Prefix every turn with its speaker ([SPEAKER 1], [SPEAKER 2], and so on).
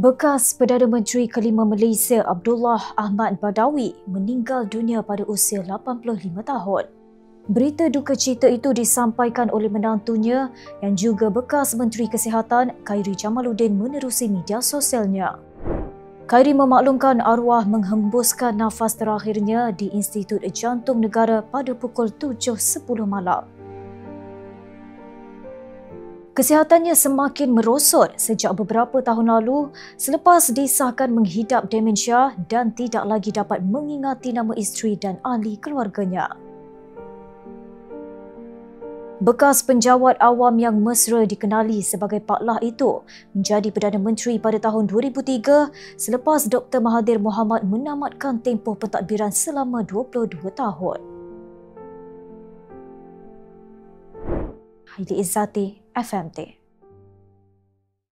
[SPEAKER 1] Bekas Perdana Menteri kelima Malaysia Abdullah Ahmad Badawi meninggal dunia pada usia 85 tahun. Berita duka cita itu disampaikan oleh menantunya yang juga bekas Menteri Kesihatan Khairy Jamaluddin menerusi media sosialnya. Khairy memaklumkan arwah menghembuskan nafas terakhirnya di Institut Jantung Negara pada pukul 7.10 malam. Kesihatannya semakin merosot sejak beberapa tahun lalu selepas disahkan menghidap demensia dan tidak lagi dapat mengingati nama isteri dan ahli keluarganya. Bekas penjawat awam yang mesra dikenali sebagai Pak Lah itu menjadi Perdana Menteri pada tahun 2003 selepas Dr. Mahathir Mohamad menamatkan tempoh pentadbiran selama 22 tahun. Haili Izzati, FMT.